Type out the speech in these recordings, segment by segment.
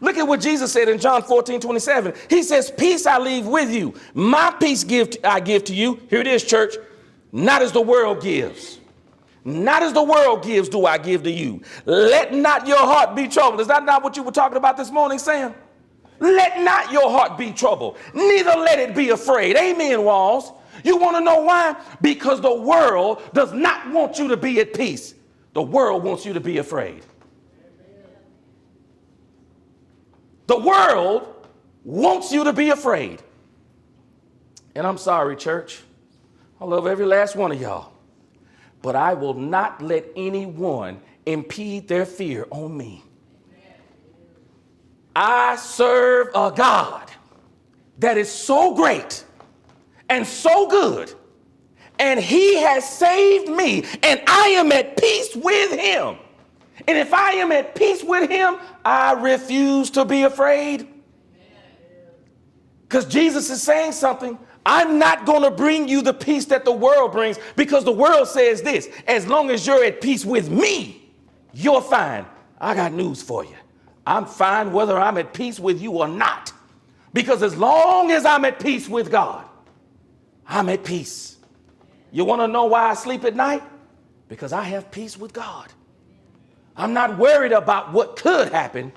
Look at what Jesus said in John 14:27. He says, peace I leave with you. My peace I give to you. Here it is, church. Not as the world gives. Not as the world gives do I give to you. Let not your heart be troubled. Is that not what you were talking about this morning, Sam? Let not your heart be troubled. Neither let it be afraid. Amen, Walls. You want to know why? Because the world does not want you to be at peace. The world wants you to be afraid. The world wants you to be afraid. And I'm sorry, church. I love every last one of y'all. But I will not let anyone impede their fear on me. I serve a God that is so great and so good. And he has saved me. And I am at peace with him. And if I am at peace with him, I refuse to be afraid. Because Jesus is saying something. I'm not going to bring you the peace that the world brings, because the world says this: as long as you're at peace with me, you're fine. I got news for you. I'm fine whether I'm at peace with you or not. Because as long as I'm at peace with God, I'm at peace. You want to know why I sleep at night? Because I have peace with God. I'm not worried about what could happen.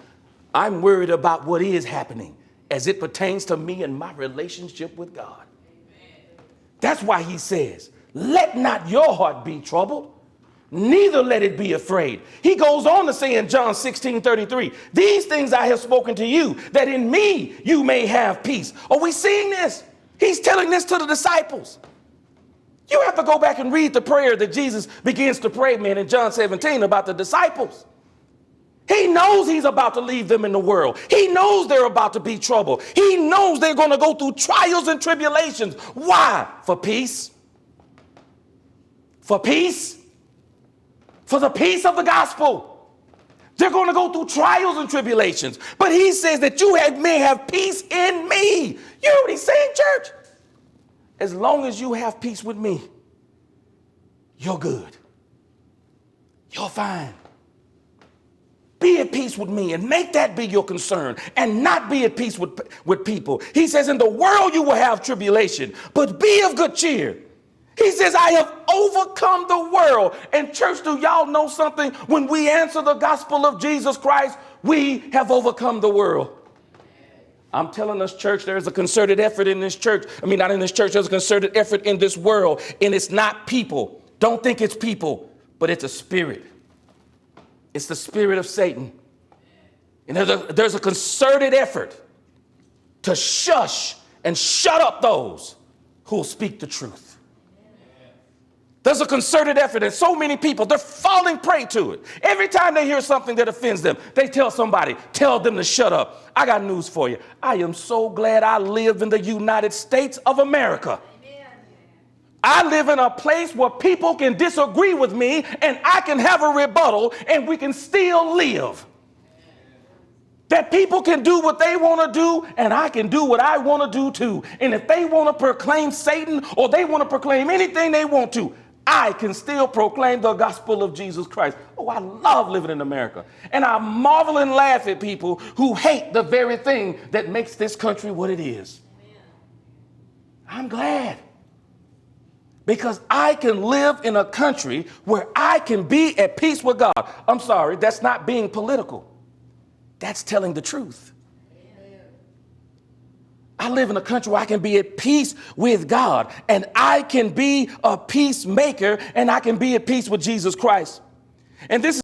I'm worried about what is happening as it pertains to me and my relationship with God. That's why he says, let not your heart be troubled, neither let it be afraid. He goes on to say in John 16:33, these things I have spoken to you, that in me you may have peace. Are we seeing this? He's telling this to the disciples. You have to go back and read the prayer that Jesus begins to pray, man, in John 17 about the disciples. He knows he's about to leave them in the world. He knows they're about to be troubled. He knows they're going to go through trials and tribulations. Why? For peace. For peace. For the peace of the gospel. They're going to go through trials and tribulations. But he says that you may have peace in me. You know what he's saying, church? As long as you have peace with me, you're good. You're fine. Be at peace with me and make that be your concern, and not be at peace with people. He says, in the world you will have tribulation, but be of good cheer. He says, I have overcome the world. And church, do y'all know something? When we answer the gospel of Jesus Christ, we have overcome the world. I'm telling us, church, there's a concerted effort in this church. I mean, not in this church, there's a concerted effort in this world. And it's not people. Don't think it's people, but it's a spirit. It's the spirit of Satan. And there's a concerted effort to shush and shut up those who will speak the truth. There's a concerted effort, and so many people, they're falling prey to it. Every time they hear something that offends them, they tell somebody, tell them to shut up. I got news for you. I am so glad I live in the United States of America. I live in a place where people can disagree with me and I can have a rebuttal and we can still live. That people can do what they want to do and I can do what I want to do too. And if they want to proclaim Satan or they want to proclaim anything they want to, I can still proclaim the gospel of Jesus Christ. Oh, I love living in America. And I marvel and laugh at people who hate the very thing that makes this country what it is. I'm glad. Because I can live in a country where I can be at peace with God. I'm sorry, that's not being political. That's telling the truth. I live in a country where I can be at peace with God, and I can be a peacemaker, and I can be at peace with Jesus Christ. And this is